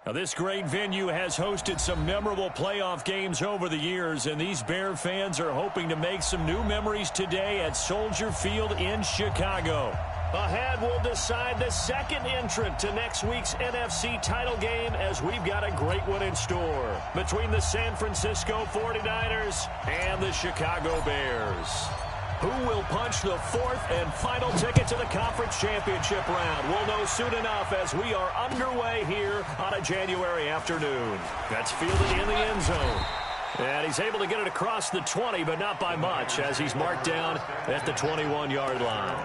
Now, this great venue has hosted some memorable playoff games over the years, and these Bear fans are hoping to make some new memories today at Soldier Field in Chicago. Ahead, we'll decide the second entrant to next week's NFC title game, as we've got a great one in store between the San Francisco 49ers and the Chicago Bears. Who will punch the fourth and final ticket to the conference championship round? We'll know soon enough as we are underway here on a January afternoon. That's fielded in the end zone. And he's able to get it across the 20, but not by much, as he's marked down at the 21-yard line.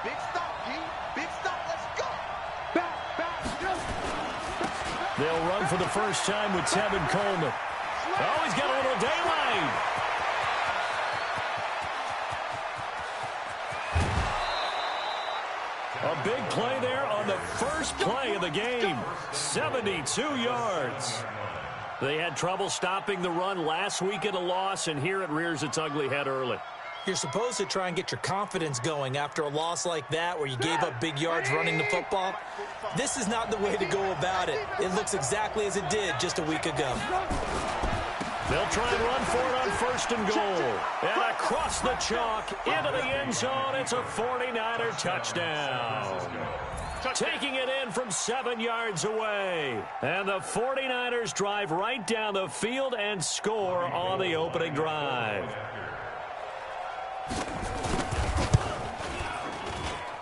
Big stop, G. Big stop. Let's go. They'll run for the first time with Tevin Coleman. Oh, he's got a little daylight. A big play there on the first play of the game. 72 yards. They had trouble stopping the run last week at a loss, and here it rears its ugly head early. You're supposed to try and get your confidence going after a loss like that where you gave up big yards running the football. This is not the way to go about it. It looks exactly as it did just a week ago. They'll try and run for it on first and goal. And across the chalk into the end zone, it's a 49er touchdown. Taking it in from 7 yards away. And the 49ers drive right down the field and score on the opening drive.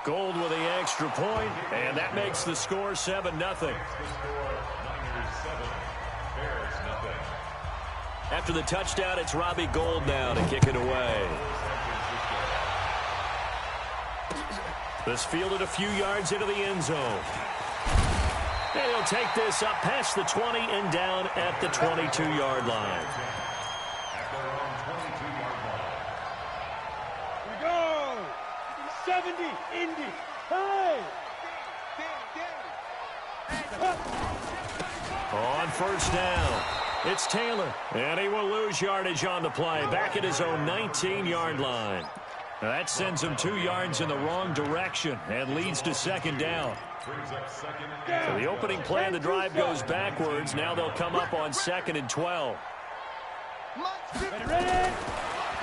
Gold with the extra point, and that makes the score 7-0. After the touchdown, it's Robbie Gould now to kick it away. This fielded a few yards into the end zone. And he'll take this up past the 20 and down at the 22-yard line. 70, Indy, hey! On first down, it's Taylor, and he will lose yardage on the play, back at his own 19-yard line. Now that sends him 2 yards in the wrong direction and leads to second down. So the opening play of the drive goes backwards. Now they'll come up on 2nd and 12.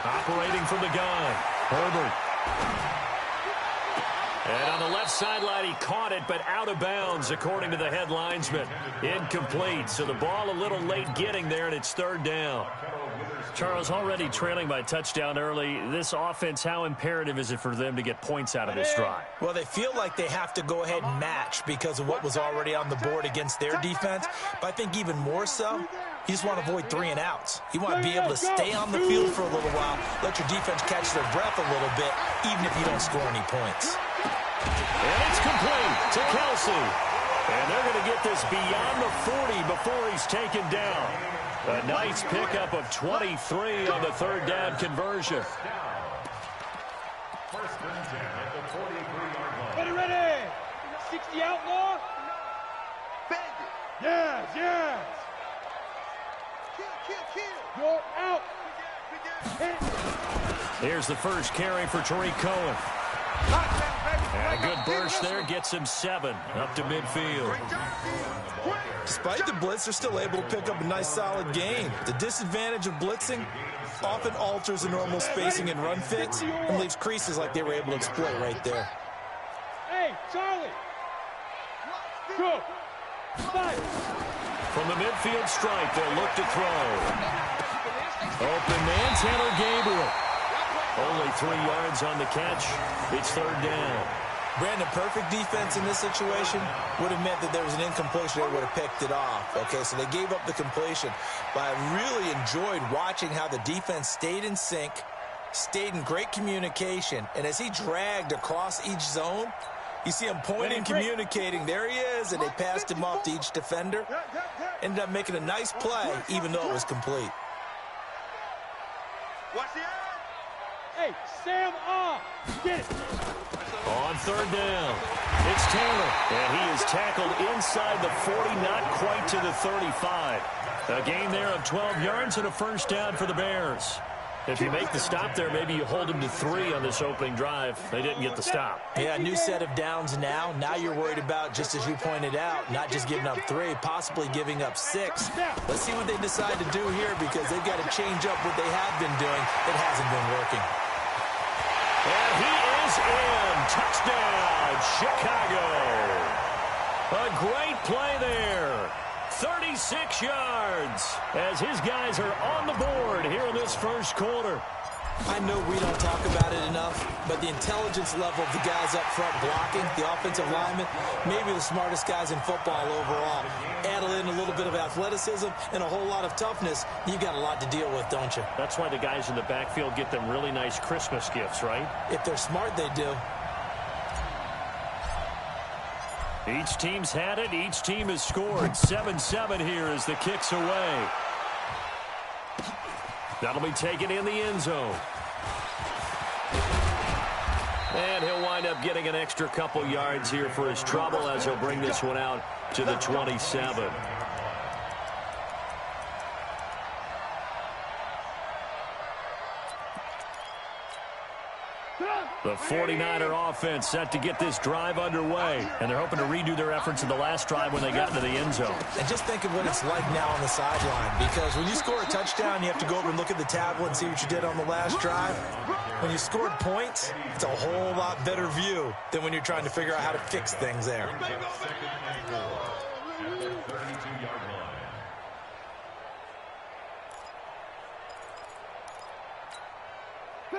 Operating from the gun, Herbert. And on the left sideline, he caught it, but out of bounds, according to the head linesman. Incomplete, so the ball a little late getting there, and it's third down. Charles, already trailing by touchdown early. This offense, how imperative is it for them to get points out of this drive? Well, they feel like they have to go ahead and match because of what was already on the board against their defense. But I think even more so, you just want to avoid 3 and outs. You want to be able to stay on the field for a little while, let your defense catch their breath a little bit, even if you don't score any points. And it's complete to Kelsey. And they're going to get this beyond the 40 before he's taken down. A nice pickup of 23 on the third down conversion. Ready. 60 outlaw. Yes, yes. Kill. You're out. Here's the first carry for Tariq Cohen. And a good burst there gets him 7 up to midfield. Despite the blitz, they're still able to pick up a nice solid gain. The disadvantage of blitzing often alters the normal spacing and run fits and leaves creases like they were able to exploit right there. Hey, Charlie. Go. Fight. From the midfield stripe, they'll look to throw. Open man, Taylor Gabriel. Only 3 yards on the catch. It's third down. Brandon, perfect defense in this situation would have meant that there was an incompletion. They would have picked it off. Okay, so they gave up the completion. But I really enjoyed watching how the defense stayed in sync, stayed in great communication, and as he dragged across each zone, You see him pointing, communicating. There he is, and they passed him off to each defender. Ended up making a nice play, even though it was complete. Watch the eye. Hey, Sam off. Get it. On third down, it's Taylor, and he is tackled inside the 40, not quite to the 35. A gain there of 12 yards and a first down for the Bears. If you make the stop there, maybe you hold them to 3 on this opening drive. They didn't get the stop. Yeah, new set of downs now. Now you're worried about, just as you pointed out, not just giving up 3, possibly giving up 6. Let's see what they decide to do here, because they've got to change up what they have been doing. It hasn't been working. And he is in. Touchdown, Chicago. A great play there. 36 yards as his guys are on the board here in this first quarter. I know we don't talk about it enough, but the intelligence level of the guys up front blocking, the offensive linemen, maybe the smartest guys in football overall. Add in a little bit of athleticism and a whole lot of toughness, you've got a lot to deal with, don't you? That's why the guys in the backfield get them really nice Christmas gifts, right? If they're smart, they do. Each team's had it. Each team has scored. 7-7 here as the kick's away. That'll be taken in the end zone. And he'll wind up getting an extra couple yards here for his trouble as he'll bring this one out to the 27. The 49er offense set to get this drive underway, and they're hoping to redo their efforts in the last drive when they got into the end zone. And just think of what it's like now on the sideline, because when you score a touchdown, you have to go over and look at the tablet and see what you did on the last drive. When you scored points, it's a whole lot better view than when you're trying to figure out how to fix things there.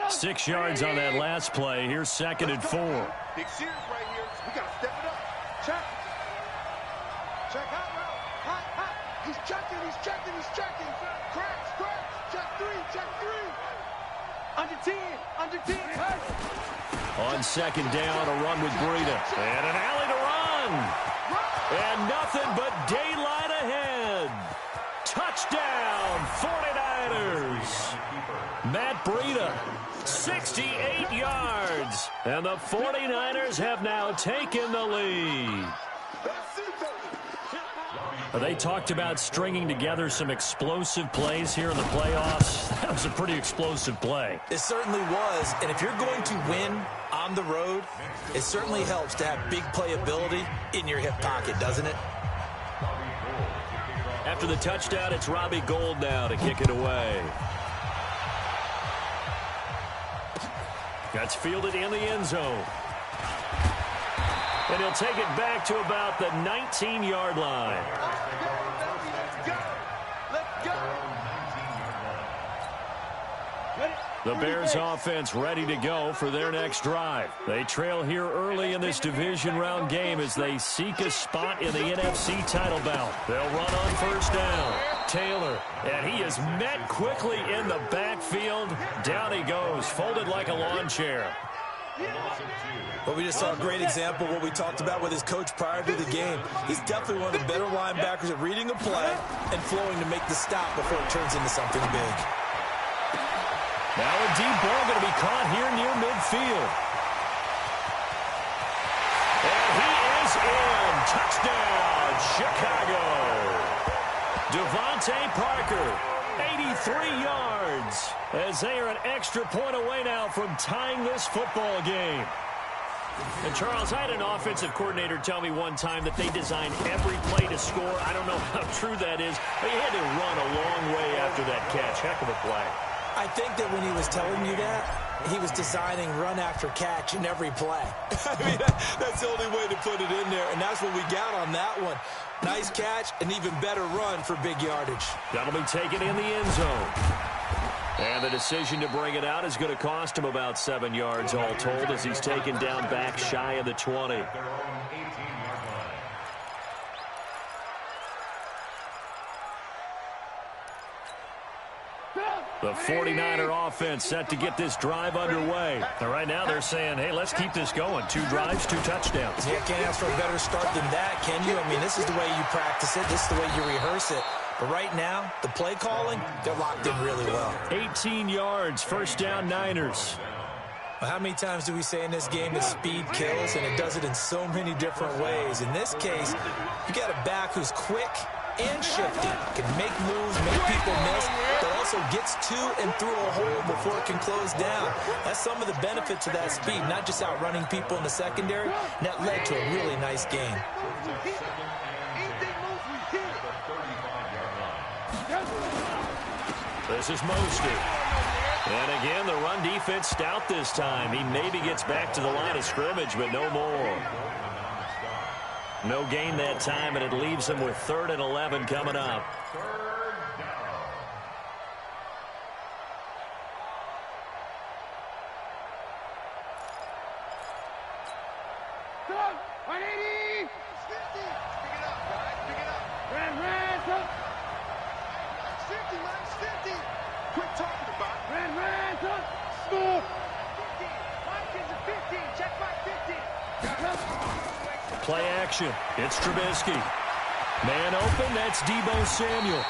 6 yards on that last play. Here's 2nd and 4. Big series right here. We got to step it up. Check. Check out route. Hot. He's checking. Cracks. Check 3. Under 10. Hey. On 2nd down, a run with Breida. And an alley to run. And nothing but daylight ahead. Touchdown, 49ers. Matt Breida, 68 yards. And the 49ers have now taken the lead. They talked about stringing together some explosive plays here in the playoffs. That was a pretty explosive play. It certainly was. And if you're going to win on the road, it certainly helps to have big playability in your hip pocket, doesn't it? After the touchdown, it's Robbie Gould now to kick it away. That's fielded in the end zone. And he'll take it back to about the 19-yard line. Let's go. The Bears offense ready to go for their next drive. They trail here early in this division round game as they seek a spot in the NFC title bout. They'll run on first down. Taylor, and he is met quickly in the backfield. Down he goes, folded like a lawn chair. Well, we just saw a great example of what we talked about with his coach prior to the game. He's definitely one of the better linebackers at reading a play and flowing to make the stop before it turns into something big. Now a deep ball going to be caught here near midfield. And he is in. Touchdown, Chicago. Devontae Parker, 83 yards, as they are an extra point away now from tying this football game. And, Charles, I had an offensive coordinator tell me one time that they design every play to score. I don't know how true that is, but he had to run a long way after that catch. Heck of a play. I think that when he was telling you that, he was designing run after catch in every play. I mean, that's the only way to put it in there, and that's what we got on that one. Nice catch, an even better run for big yardage. That'll be taken in the end zone. And the decision to bring it out is going to cost him about 7 yards all told as he's taken down back shy of the 20. The 49er offense set to get this drive underway. And right now they're saying, hey, let's keep this going. 2 drives, 2 touchdowns. Yeah, can't ask for a better start than that, can you? I mean, this is the way you practice it. This is the way you rehearse it. But right now, the play calling, they're locked in really well. 18 yards, first down Niners. Well, how many times do we say in this game that speed kills, and it does it in so many different ways? In this case, you got a back who's quick and shifty, can make moves, make people miss, but also gets to and through a hole before it can close down. That's some of the benefits of that speed, not just outrunning people in the secondary, and that led to a really nice game. This is Mostert. And again, the run defense stout this time. He maybe gets back to the line of scrimmage, but no more. No gain that time, and it leaves him with 3rd and 11 coming up. Play action. It's Trubisky. Man open, that's Deebo Samuel.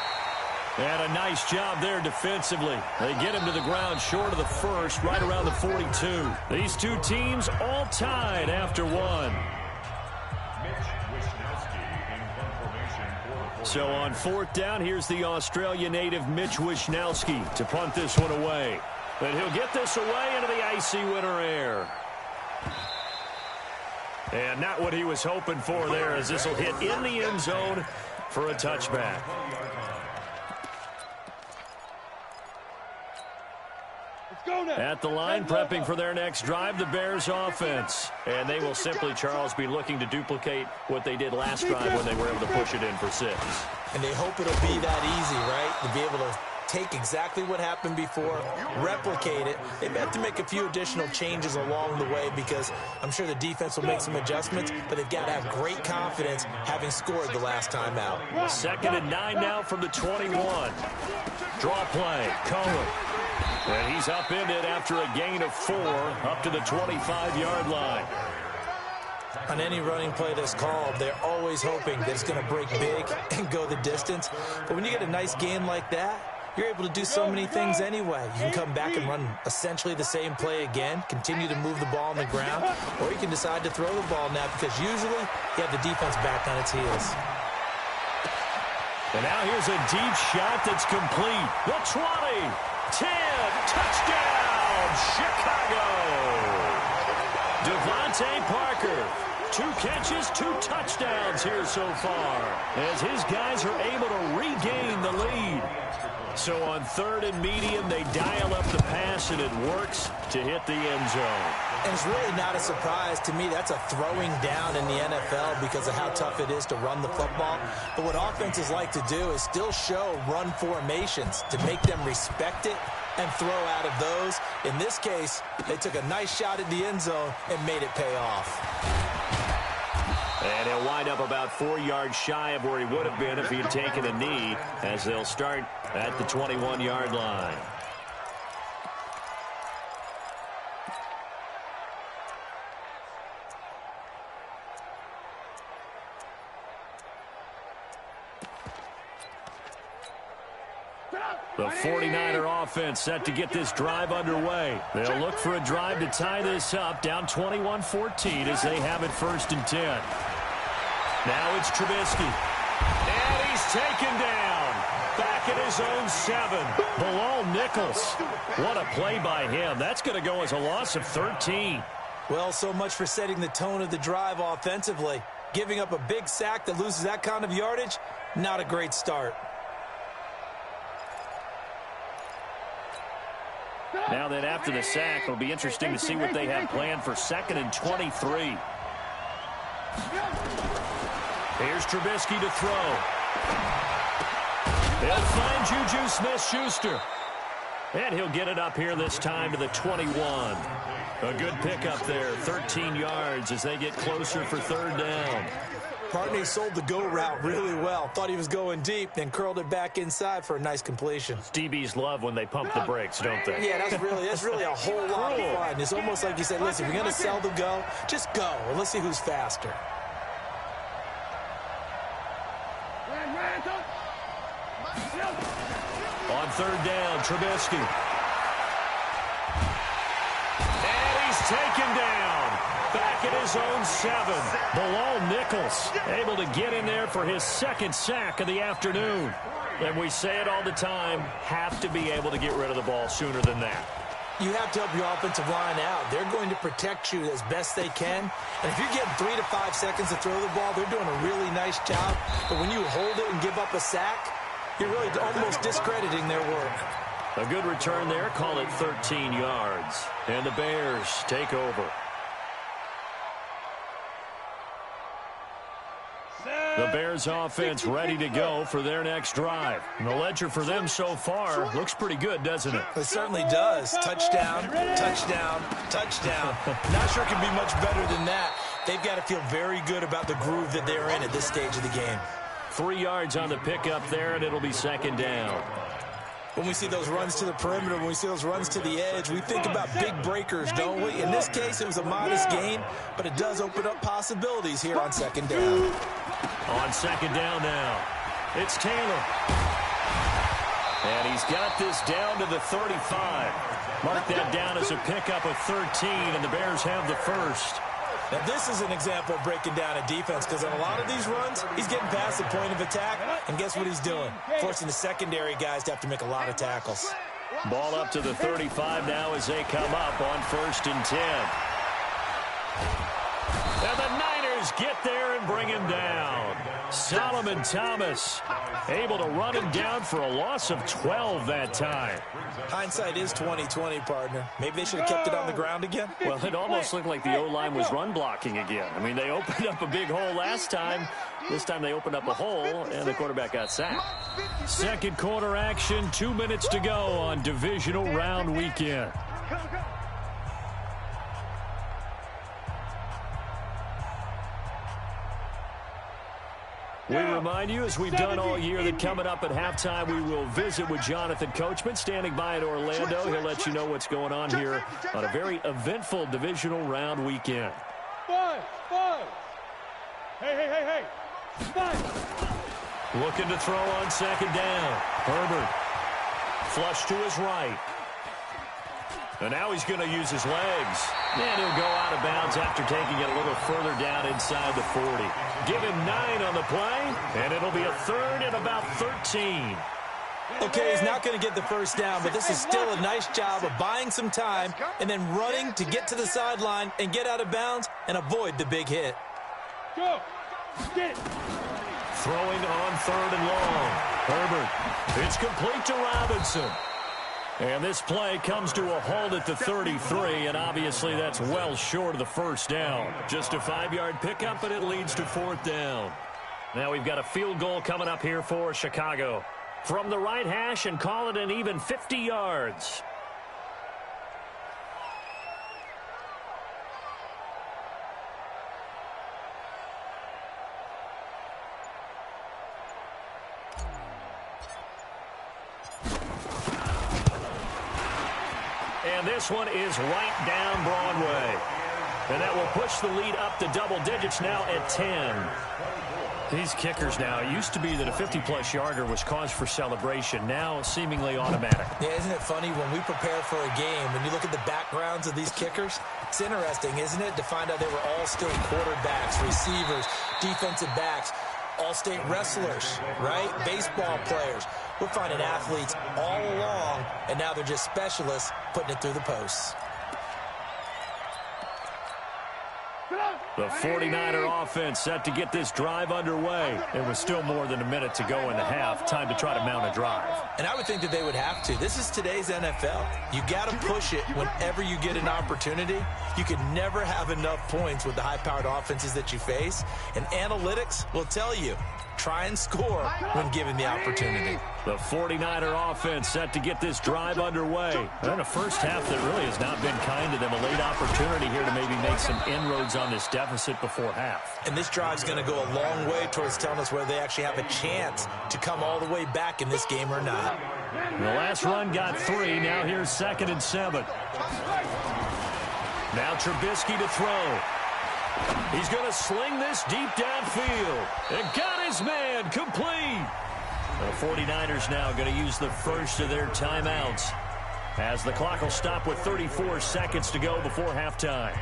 And a nice job there defensively. They get him to the ground short of the first, right around the 42. These two teams all tied after 1. So on 4th down, here's the Australia native Mitch Wishnowsky to punt this one away. And he'll get this away into the icy winter air. And not what he was hoping for there, as this will hit in the end zone for a touchback. At the line, prepping for their next drive, the Bears offense. And they will simply, Charles, be looking to duplicate what they did last drive when they were able to push it in for 6. And they hope it'll be that easy, right? To be able to take exactly what happened before, replicate it. They may have to make a few additional changes along the way because I'm sure the defense will make some adjustments, but they've got to have great confidence having scored the last time out. 2nd and 9 now from the 21. Draw play, Cohen. And he's upended after a gain of 4 up to the 25-yard line. On any running play that's called, they're always hoping that it's going to break big and go the distance. But when you get a nice game like that, you're able to do so many things anyway. You can come back and run essentially the same play again, continue to move the ball on the ground, or you can decide to throw the ball now because usually you have the defense back on its heels. And now here's a deep shot that's complete. The 20, 10, touchdown, Chicago. Devontae Parker, 2 catches, 2 touchdowns here so far, as his guys are able to regain the lead. So on 3rd and medium, they dial up the pass, and it works to hit the end zone. And it's really not a surprise to me. That's a throwing down in the NFL because of how tough it is to run the football. But what offenses like to do is still show run formations to make them respect it and throw out of those. In this case, they took a nice shot at the end zone and made it pay off. And he'll wind up about 4 yards shy of where he would have been if he had taken a knee, as they'll start at the 21-yard line. The 49er offense set to get this drive underway. They'll look for a drive to tie this up, down 21-14 as they have it 1st and 10. Now it's Trubisky. And he's taken down. Back at his own 7. Bilal Nichols. What a play by him. That's going to go as a loss of 13. Well, so much for setting the tone of the drive offensively. Giving up a big sack that loses that kind of yardage, not a great start. Now that after the sack, it'll be interesting to see what they have planned for 2nd and 23. Here's Trubisky to throw. He'll find Juju Smith-Schuster. And he'll get it up here this time to the 21. A good pickup there, 13 yards as they get closer for 3rd down. Partner sold the go route really well. Thought he was going deep, then curled it back inside for a nice completion. DBs love when they pump the brakes, don't they? Yeah, that's really a whole lot of fun. It's almost like you said, listen, if you're going to sell the go, just go. And let's see who's faster. On third down, Trubisky. And he's taken down. Back at his own 7. Bilal Nichols able to get in there for his second sack of the afternoon. And we say it all the time, have to be able to get rid of the ball sooner than that. You have to help your offensive line out. They're going to protect you as best they can. And if you're getting 3 to 5 seconds to throw the ball, they're doing a really nice job. But when you hold it and give up a sack, you're really almost discrediting their work. A good return there. Call it 13 yards. And the Bears take over. The Bears offense ready to go for their next drive. And the ledger for them so far looks pretty good, doesn't it? It certainly does. Touchdown, touchdown, touchdown. Not sure it can be much better than that. They've got to feel very good about the groove that they're in at this stage of the game. 3 yards on the pickup there, and it'll be second down. When we see those runs to the perimeter, when we see those runs to the edge, we think about big breakers, don't we? In this case, it was a modest gain, but it does open up possibilities here on second down. On second down now, it's Taylor. And he's got this down to the 35. Mark that down as a pickup of 13, and the Bears have the first. Now, this is an example of breaking down a defense, because on a lot of these runs, he's getting past the point of attack, and guess what he's doing? Forcing the secondary guys to have to make a lot of tackles. Ball up to the 35 now as they come up on 1st and 10. And the Niners get there and bring him down. Solomon Thomas able to run him down for a loss of 12 that time. Hindsight is 20/20, partner. Maybe they should have kept it on the ground again. Well, it almost looked like the O-line was run blocking again. I mean, they opened up a big hole last time. This time they opened up a hole, and the quarterback got sacked. Second quarter action, 2 minutes to go on divisional round weekend. We remind you, as we've done all year, that coming up at halftime, we will visit with Jonathan Coachman, standing by in Orlando. He'll let you know what's going on here on a very eventful divisional round weekend. Five. Hey. Five. Looking to throw on second down. Herbert. Flush to his right. And now he's going to use his legs. And he'll go out of bounds after taking it a little further down inside the 40. Give him 9 on the play, and it'll be a third and about 13. Okay, he's not going to get the first down, but this is still a nice job of buying some time and then running to get to the sideline and get out of bounds and avoid the big hit. Go. Get it. Throwing on 3rd and long. Herbert. It's complete to Robinson. And this play comes to a halt at the 33, and obviously that's well short of the first down. Just a 5-yard pickup, but it leads to 4th down. Now we've got a field goal coming up here for Chicago. From the right hash, and call it an even 50 yards. And this one is right down Broadway. And that will push the lead up to double digits now at 10. These kickers now, it used to be that a 50-plus yarder was cause for celebration. Now seemingly automatic. Yeah, isn't it funny when we prepare for a game, when you look at the backgrounds of these kickers, it's interesting, isn't it, to find out they were all still quarterbacks, receivers, defensive backs, all-state wrestlers, right? Baseball players. We're finding athletes all along, and now they're just specialists putting it through the posts. The 49er offense set to get this drive underway. It was still more than a minute to go in the half. Time to try to mount a drive. And I would think that they would have to. This is today's NFL. You got to push it whenever you get an opportunity. You can never have enough points with the high-powered offenses that you face. And analytics will tell you, try and score when given the opportunity. The 49er offense set to get this drive underway. And a first half that really has not been kind to them. A late opportunity here to maybe make some inroads on this deficit before half. And this drive is going to go a long way towards telling us whether they actually have a chance to come all the way back in this game or not. The last run got 3. Now here's 2nd and 7. Now Trubisky to throw. He's going to sling this deep downfield. And got his man complete. The 49ers now going to use the first of their timeouts as the clock will stop with 34 seconds to go before halftime.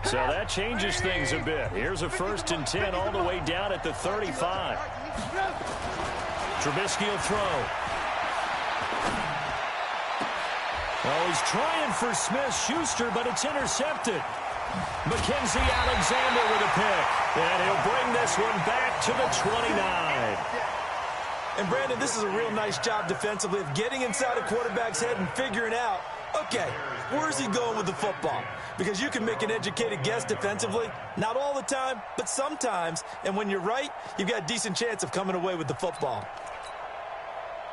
So that changes things a bit. Here's a 1st and 10 all the way down at the 35. Trubisky will throw. Oh, he's trying for Smith-Schuster, but it's intercepted. Mackenzie Alexander with a pick. And he'll bring this one back to the 29. And, Brandon, this is a real nice job defensively of getting inside a quarterback's head and figuring out, okay, where's he going with the football? Because you can make an educated guess defensively. Not all the time, but sometimes. And when you're right, you've got a decent chance of coming away with the football.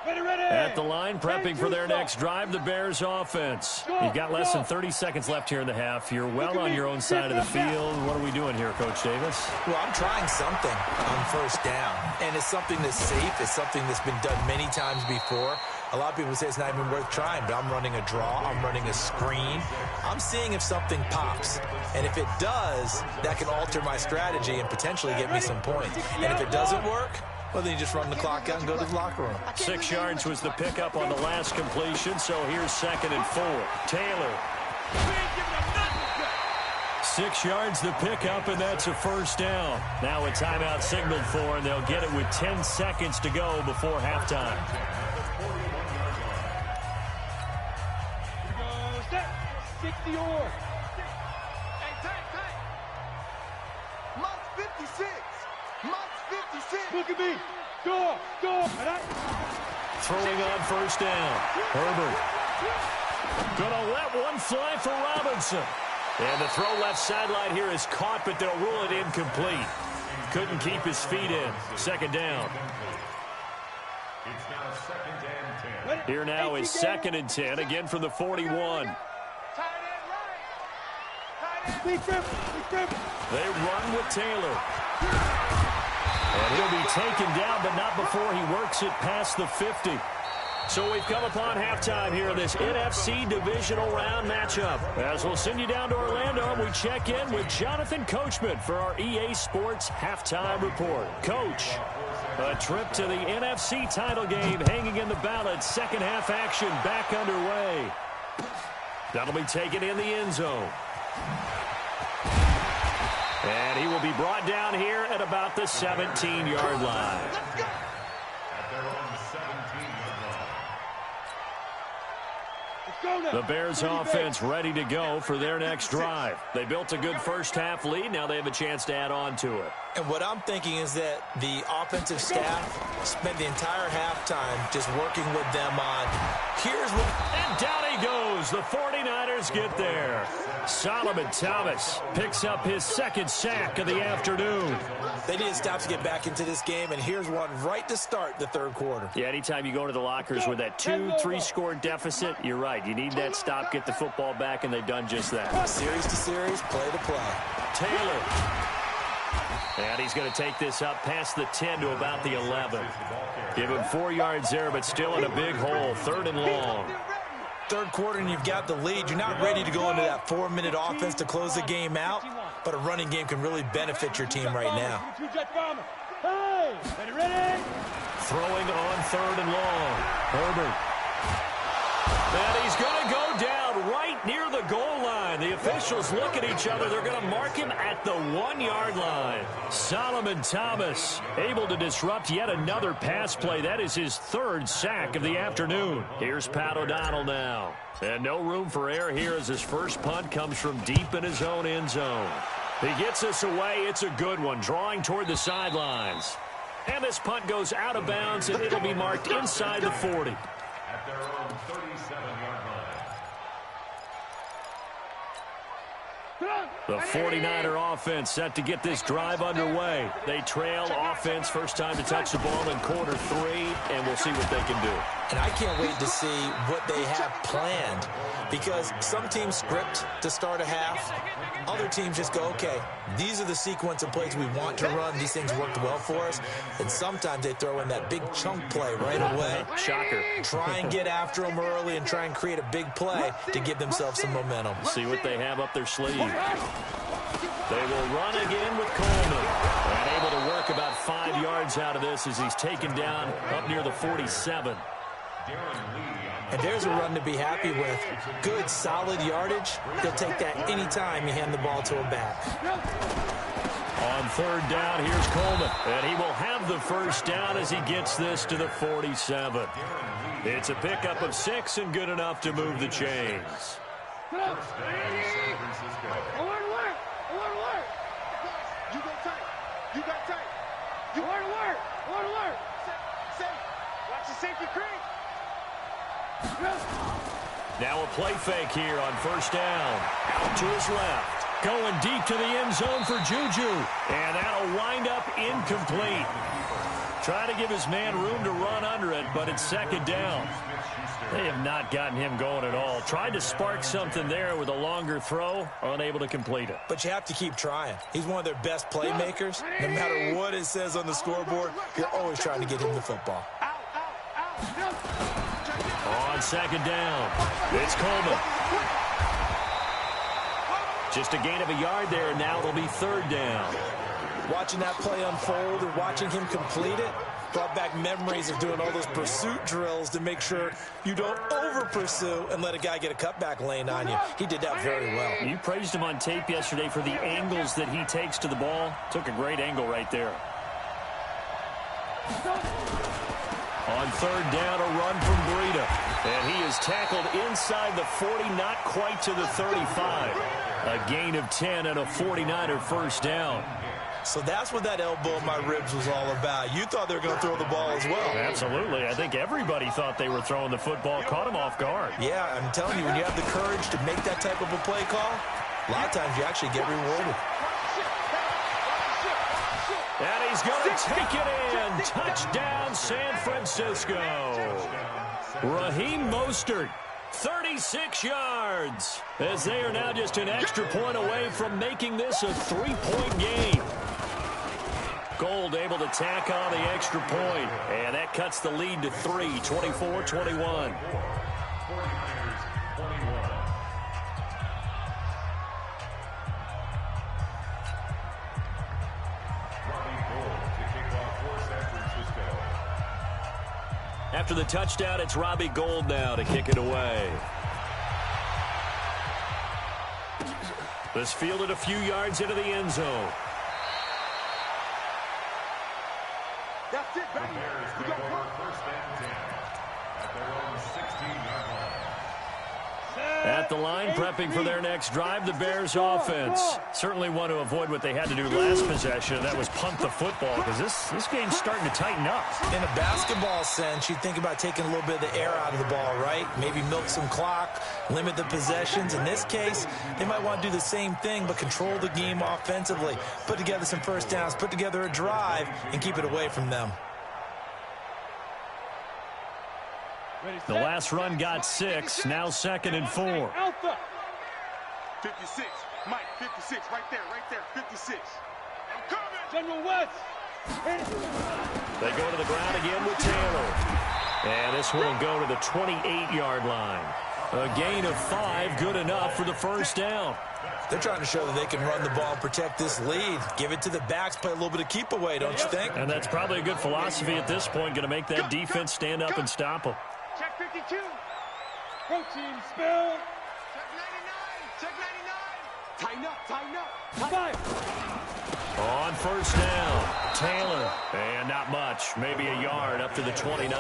Ready. At the line, prepping for their next drive, the Bears offense. You've got less than 30 seconds left here in the half. You're well on your own side of the field. What are we doing here, Coach Davis? Well, I'm trying something on first down. And it's something that's safe. It's something that's been done many times before. A lot of people say it's not even worth trying, but I'm running a draw. I'm running a screen. I'm seeing if something pops. And if it does, that can alter my strategy and potentially get me some points. And if it doesn't work, well, then you just run the clock out and go to the locker room. 6 yards was the pickup on the last completion, so here's 2nd and 4. Taylor. 6 yards the pickup, and that's a first down. Now a timeout signaled for, and they'll get it with 10 seconds to go before halftime. 60 or. Month 56. Look at me. Go. Throwing on first down. Herbert. Gonna let one fly for Robinson. And the throw left sideline here is caught, but they'll rule it incomplete. Couldn't keep his feet in. 2nd down. Here now is 2nd and 10, again from the 41. They run with Taylor. And he'll be taken down, but not before he works it past the 50. So we've come upon halftime here in this NFC divisional round matchup. As we'll send you down to Orlando, and we check in with Jonathan Coachman for our EA Sports Halftime Report. Coach, a trip to the NFC title game hanging in the balance. Second half action back underway. That'll be taken in the end zone. And he will be brought down here at about the 17-yard line. The Bears offense ready to go for their next drive. They built a good first half lead. Now they have a chance to add on to it. And what I'm thinking is that the offensive staff spent the entire halftime just working with them on here's what. And down he goes. The 49ers get there. Solomon Thomas picks up his 2nd sack of the afternoon. They need to stop to get back into this game, and here's one right to start the 3rd quarter. Yeah, anytime you go to the lockers with that 2-3 score deficit, you're right. You need that stop, get the football back, and they've done just that. Series to series, play to play. Taylor. And he's going to take this up past the 10 to about the 11. Give him 4 yards there, but still in a big hole. 3rd and long. 3rd quarter, and you've got the lead. You're not ready to go into that 4-minute offense to close the game out, but a running game can really benefit your team right now. Hey, ready? Throwing on 3rd and long. Herbert. And he's going to go down right near the goal line. The officials look at each other. They're going to mark him at the 1-yard line. Solomon Thomas able to disrupt yet another pass play. That is his 3rd sack of the afternoon. Here's Pat O'Donnell now. And no room for error here as his first punt comes from deep in his own end zone. He gets us away. It's a good one, drawing toward the sidelines. And this punt goes out of bounds, and it'll be marked inside the 40. At their own 37-yard line. The 49er offense set to get this drive underway. They trail offense, first time to touch the ball in quarter 3, and we'll see what they can do. And I can't wait to see what they have planned, because some teams script to start a half. Other teams just go, okay, these are the sequence of plays we want to run. These things worked well for us. And sometimes they throw in that big chunk play right away. Shocker. Try and get after them early and try and create a big play to give themselves some momentum. See what they have up their sleeve. They will run again with Coleman. And able to work about 5 yards out of this as he's taken down up near the 47. And there's a run to be happy with. Good, solid yardage. He'll take that anytime you hand the ball to a back. On third down, here's Coleman. And he will have the first down as he gets this to the 47. It's a pickup of 6 and good enough to move the chains. Alert, alert! Alert, alert! You go tight. You got tight. You alert, alert! Alert, alert! Safe. Watch the safety creep. Now a play fake here on first down. Out to his left. Going deep to the end zone for Juju. And that'll wind up incomplete. Try to give his man room to run under it, but it's second down. They have not gotten him going at all. Tried to spark something there with a longer throw, unable to complete it. But you have to keep trying. He's one of their best playmakers. No matter what it says on the scoreboard, you're always trying to get him the football. On second down, it's Coleman. Just a gain of a yard there, and now it'll be third down. Watching that play unfold and watching him complete it brought back memories of doing all those pursuit drills to make sure you don't over-pursue and let a guy get a cutback lane on you. He did that very well. You praised him on tape yesterday for the angles that he takes to the ball. Took a great angle right there. On third down, a run from Breida. And he is tackled inside the 40, not quite to the 35. A gain of 10 and a 49er first down. So that's what that elbow in my ribs was all about. You thought they were going to throw the ball as well. Absolutely. I think everybody thought they were throwing the football. Caught him off guard. Yeah, I'm telling you, when you have the courage to make that type of a play call, a lot of times you actually get rewarded. And he's going to take it in. Touchdown, San Francisco. Raheem Mostert, 36 yards, as they are now just an extra point away from making this a 3-point game. Gold able to tack on the extra point, and that cuts the lead to 3, 24-21. After the touchdown, it's Robbie Gould now to kick it away. This fielded a few yards into the end zone. That's it, baby. We got first and 10 at their own 16-yard line. At the line, prepping for their next drive, the Bears offense. Certainly want to avoid what they had to do last possession, and that was punt the football, because this game's starting to tighten up. In a basketball sense, you think about taking a little bit of the air out of the ball, right? Maybe milk some clock, limit the possessions. In this case, they might want to do the same thing, but control the game offensively. Put together some first downs, put together a drive, and keep it away from them. The last run got 6, now 2nd and 4. 56, Mike, 56, right there, 56. I'm coming. General West. They go to the ground again with Taylor. And this one will go to the 28-yard line. A gain of 5, good enough for the first down. They're trying to show that they can run the ball and protect this lead. Give it to the backs, play a little bit of keep away, don't you think? And that's probably a good philosophy at this point, going to make that defense stand up and stop them. Check 52. Protein spill. Check 99. Tighten up. Five. On first down, Taylor. And not much, maybe a yard up to the 29.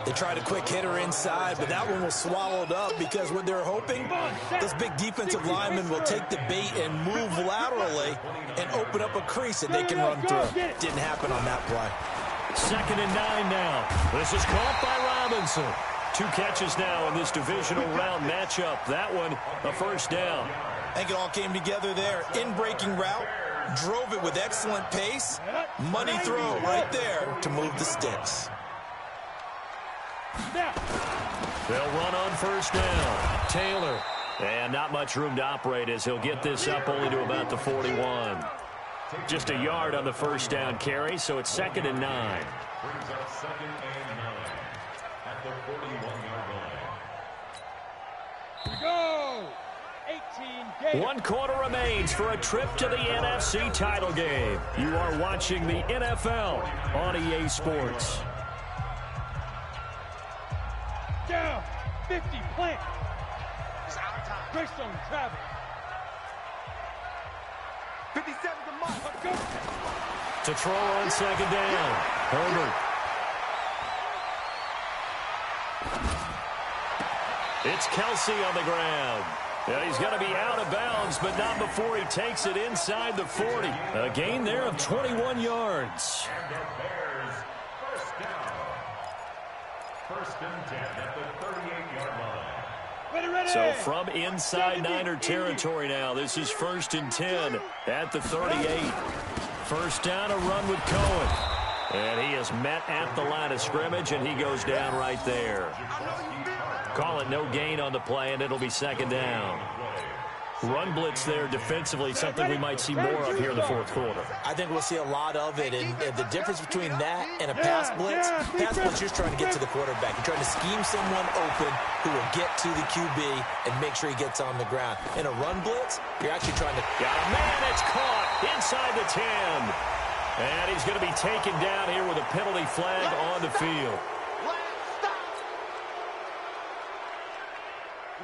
They tried a quick hitter inside, but that one was swallowed up because what they're hoping, this big defensive lineman will take the bait and move laterally and open up a crease that they can run through. Didn't happen on that play. 2nd and 9 now. This is caught by Robinson. 2 catches now in this divisional round matchup. That one, a first down. I think it all came together there. In-breaking route, drove it with excellent pace. Money throw right there to move the sticks. They'll run on first down. Taylor. And not much room to operate as he'll get this up only to about the 41. Just a yard on the first down carry, so it's 2nd and 9. Brings up 2nd and 9 at the 41-yard line. We go! 18 1 quarter remains for a trip to the NFC title game. You are watching the NFL on EA Sports. Down, 50, plant. Greystone, travel. 57 to Mike. Let's go. To throw on 2nd down. Herbert. It's Kelsey on the ground. Yeah, he's going to be out of bounds, but not before he takes it inside the 40. A gain there of 21 yards. And the Bears, first down. 1st and 10 at the 38-yard line. Ready. So from inside Niner territory now, this is 1st and 10 at the 38. First down, a run with Cohen. And he is met at the line of scrimmage, and he goes down right there. Call it no gain on the play, and it'll be 2nd down. Run blitz there defensively, something we might see more of here in the 4th quarter. I think we'll see a lot of it, and the difference between that and a pass blitz, you're trying to get to the quarterback. You're trying to scheme someone open who will get to the QB and make sure he gets on the ground. In a run blitz, you're actually trying to... Got a man, it's caught inside the 10. And he's going to be taken down here with a penalty flag on the field.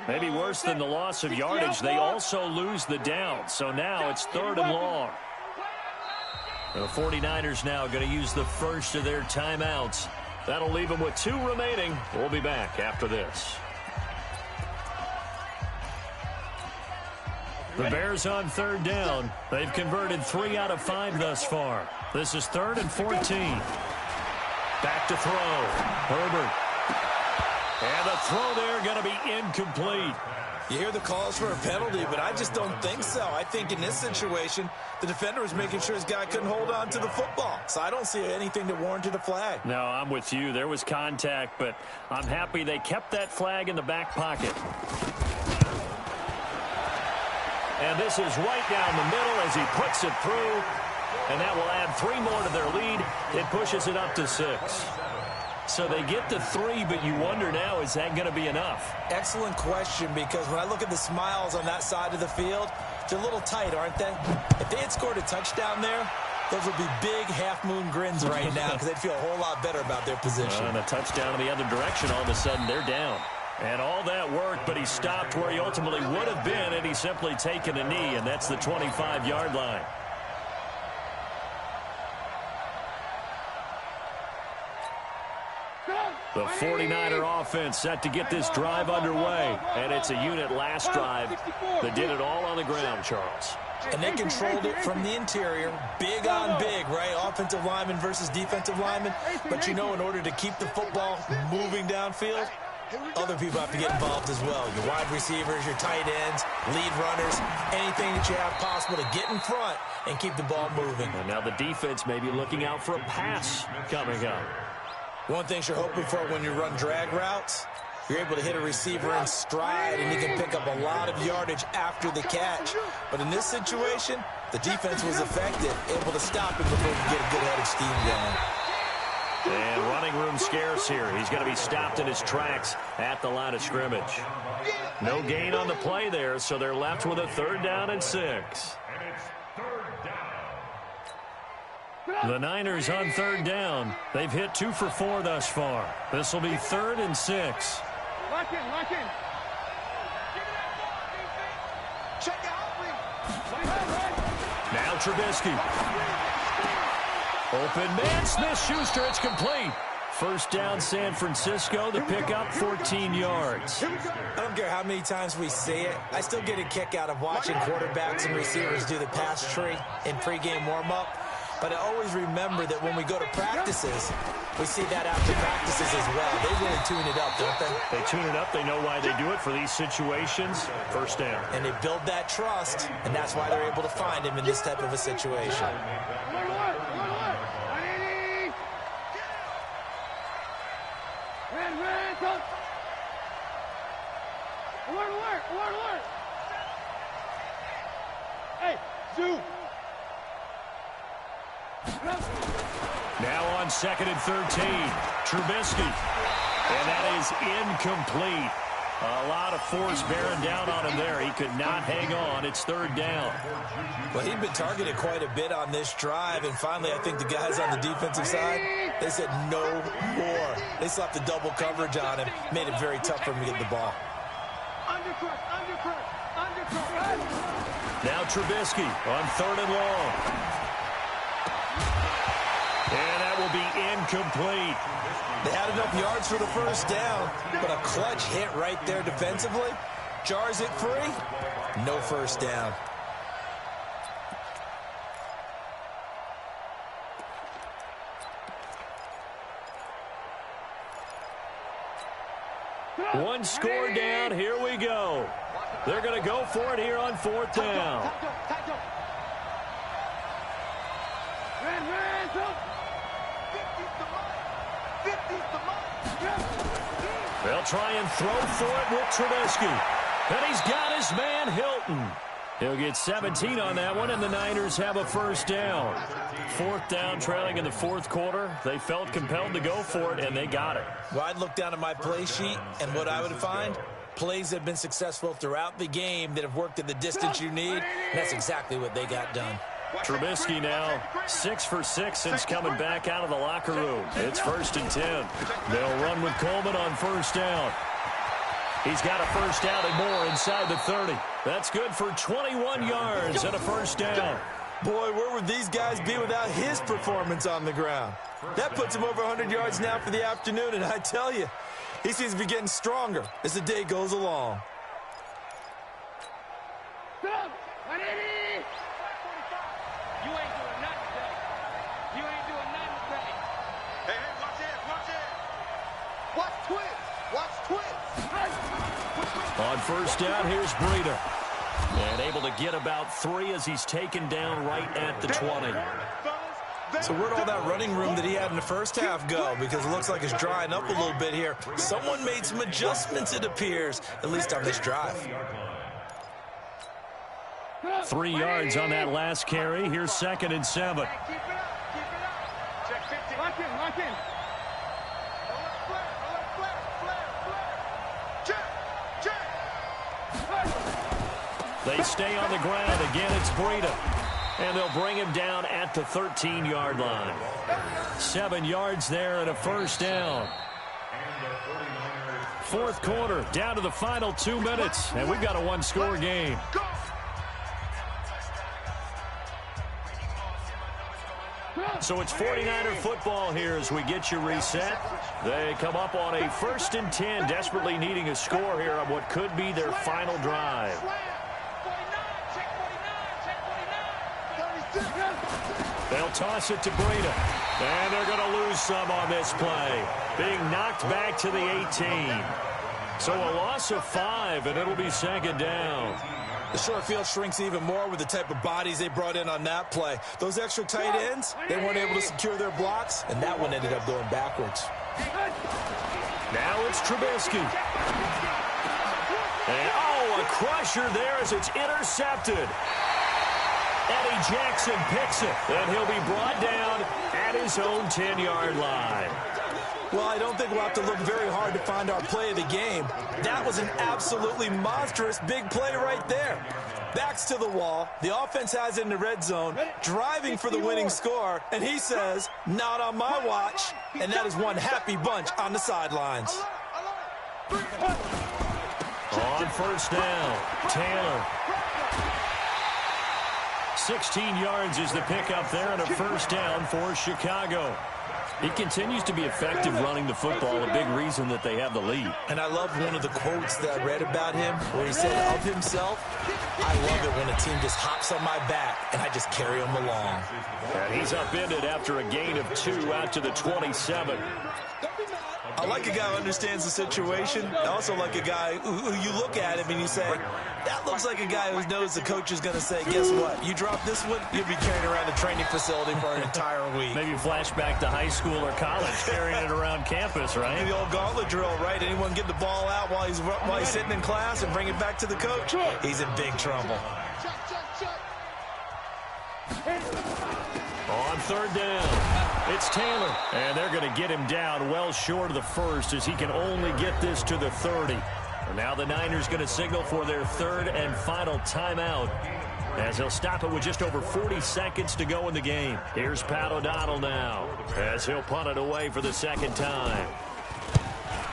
Maybe worse than the loss of yardage, they also lose the down. So now it's 3rd and long. The 49ers now going to use the first of their timeouts. That'll leave them with 2 remaining. We'll be back after this. The Bears on 3rd down. They've converted 3 out of 5 thus far. This is 3rd and 14. Back to throw. Herbert. And the throw there going to be incomplete. You hear the calls for a penalty, but I just don't think so. I think in this situation, the defender was making sure his guy couldn't hold on to the football. So I don't see anything that warranted a flag. No, I'm with you. There was contact, but I'm happy they kept that flag in the back pocket. And this is right down the middle as he puts it through. And that will add 3 more to their lead. It pushes it up to 6. So they get the 3, but you wonder now, is that going to be enough? Excellent question, because when I look at the smiles on that side of the field, they're a little tight, aren't they? If they had scored a touchdown there, those would be big half-moon grins right now because they'd feel a whole lot better about their position. And a touchdown in the other direction, all of a sudden they're down. And all that worked, but he stopped where he ultimately would have been, and he's simply taken a knee, and that's the 25-yard line. The 49er offense set to get this drive underway. And it's a unit last drive that did it all on the ground, Charles. And they controlled it from the interior. Big on big, right? Offensive lineman versus defensive lineman. But, you know, in order to keep the football moving downfield, other people have to get involved as well. Your wide receivers, your tight ends, lead runners, anything that you have possible to get in front and keep the ball moving. And now the defense may be looking out for a pass coming up. One thing you're hoping for when you run drag routes, you're able to hit a receiver in stride, and he can pick up a lot of yardage after the catch. But in this situation, the defense was effective, able to stop him before he could get a good head of steam going. And running room scarce here. He's going to be stopped in his tracks at the line of scrimmage. No gain on the play there, so they're left with a 3rd down and 6. The Niners on 3rd down. They've hit 2 for 4 thus far. This will be 3rd and 6. Lock in, lock in. Check out. Now Trubisky. Open man, Smith-Schuster, it's complete. First down, San Francisco. The pickup, 14 yards. I don't care how many times we see it. I still get a kick out of watching quarterbacks and receivers do the pass tree in pregame warm-up. But I always remember that when we go to practices, We see that after practices as well. They really tune it up, don't they? They tune it up. They know why they do it for these situations. First down. And they build that trust, and that's why they're able to find him in this type of a situation. Hey, Zoo. Now on 2nd and 13, Trubisky. And that is incomplete. A lot of force bearing down on him there. He could not hang on. It's 3rd down. Well, he'd been targeted quite a bit on this drive, and finally I think the guys on the defensive side, they said no more. They slapped the double coverage on him, made it very tough for him to get the ball. Now Trubisky on 3rd and long. And that will be incomplete. They had enough yards for the first down, but a clutch hit right there defensively jars it free. No first down. One score down. Here we go. They're going to go for it here on 4th down. They'll try and throw for it with Trubisky. And he's got his man, Hilton. He'll get 17 on that one, and the Niners have a first down. 4th down, trailing in the 4th quarter. They felt compelled to go for it, and they got it. Well, I'd look down at my play sheet, and what I would find, plays that have been successful throughout the game that have worked at the distance you need, and that's exactly what they got done. Trubisky now 6 for 6 since coming back out of the locker room. It's 1st and 10. They'll run with Coleman on 1st down. He's got a first down and more inside the 30. That's good for 21 yards and a first down. Boy, where would these guys be without his performance on the ground? That puts him over 100 yards now for the afternoon, and I tell you, he seems to be getting stronger as the day goes along. On 1st down, here's Breida. And able to get about 3 as he's taken down right at the 20. So where'd all that running room that he had in the first half go? Because it looks like it's drying up a little bit here. Someone made some adjustments, it appears, at least on this drive. 3 yards on that last carry. Here's 2nd and 7. Lock in, lock in. They stay on the ground. Again, it's Breida. And they'll bring him down at the 13-yard line. 7 yards there and a first down. 4th quarter, down to the final 2 minutes. And we've got a one-score game. So it's 49er football here as we get you reset. They come up on a 1st and 10, desperately needing a score here on what could be their final drive. They'll toss it to Breida. And they're going to lose some on this play. Being knocked back to the 18. So a loss of 5, and it'll be 2nd down. The short field shrinks even more with the type of bodies they brought in on that play. Those extra tight ends, they weren't able to secure their blocks, and that one ended up going backwards. Now it's Trubisky. And, oh, a crusher there as it's intercepted. Eddie Jackson picks it, and he'll be brought down at his own 10-yard line. Well, I don't think we'll have to look very hard to find our play of the game. That was an absolutely monstrous big play right there. Backs to the wall. The offense has it in the red zone, driving for the winning score, and he says, not on my watch, and that is one happy bunch on the sidelines. On 1st down, Taylor. 16 yards is the pickup there and a first down for Chicago. He continues to be effective running the football, a big reason that they have the lead. And I love one of the quotes that I read about him where he said of himself, I love it when a team just hops on my back and I just carry them along. And he's upended after a gain of 2 out to the 27. I like a guy who understands the situation. I also like a guy who you look at him and you say, that looks like a guy who knows the coach is going to say, guess what? You drop this one, you'll be carrying around the training facility for an entire week. Maybe flashback to high school or college, carrying it around campus, right? The old gauntlet drill, right? Anyone get the ball out while he's sitting in class and bring it back to the coach? He's in big trouble. On third down, it's Taylor. And they're going to get him down well short of the first as he can only get this to the 30. And now the Niners going to signal for their third and final timeout as they'll stop it with just over 40 seconds to go in the game. Here's Pat O'Donnell now as he'll punt it away for the second time.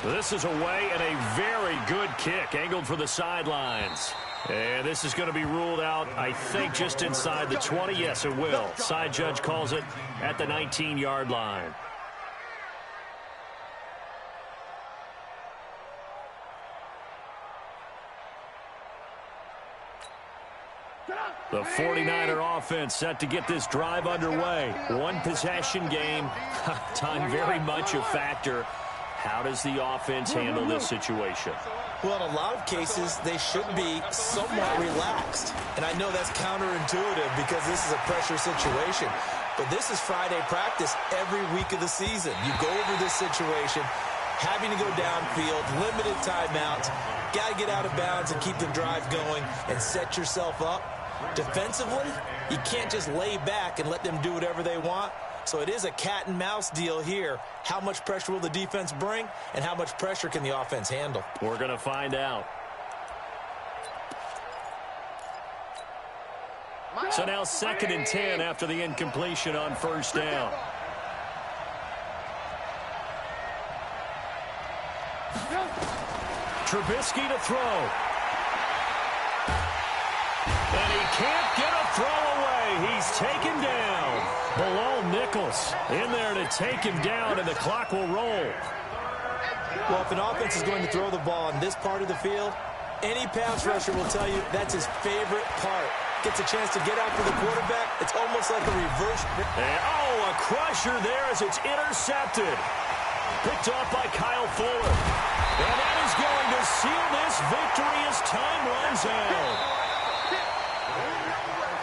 This is away and a very good kick angled for the sidelines. And this is going to be ruled out, I think, just inside the 20. Yes, it will. Side judge calls it at the 19-yard line. The 49er offense set to get this drive underway. One possession game. Time very much a factor. How does the offense handle this situation? Well, in a lot of cases, they should be somewhat relaxed. And I know that's counterintuitive because this is a pressure situation. But this is Friday practice every week of the season. You go over this situation, having to go downfield, limited timeouts, got to get out of bounds and keep the drive going and set yourself up. Defensively, you can't just lay back and let them do whatever they want. So it is a cat and mouse deal here. How much pressure will the defense bring, and how much pressure can the offense handle? We're going to find out. So now 2nd and 10 after the incompletion on first down. Trubisky to throw. And he can't get a throw away. He's taken down. Bilal Nichols in there to take him down, and the clock will roll. Well, if an offense is going to throw the ball on this part of the field, any pass rusher will tell you that's his favorite part. Gets a chance to get after the quarterback. It's almost like a reverse. And, a crusher there as it's intercepted. Picked off by Kyle Fuller. And that is going to seal this victory as time runs out.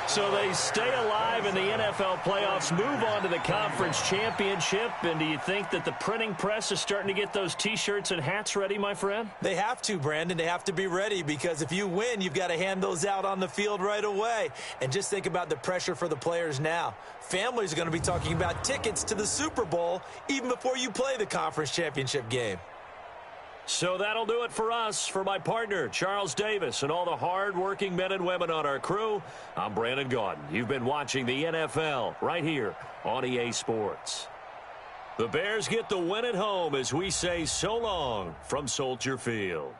So they stay alive in the NFL playoffs, move on to the conference championship. And do you think that the printing press is starting to get those T-shirts and hats ready, my friend? They have to, Brandon. They have to be ready because if you win, you've got to hand those out on the field right away. And just think about the pressure for the players now. Families are going to be talking about tickets to the Super Bowl even before you play the conference championship game. So that'll do it for us. For my partner, Charles Davis, and all the hard-working men and women on our crew, I'm Brandon Gaudin. You've been watching the NFL right here on EA Sports. The Bears get the win at home as we say so long from Soldier Field.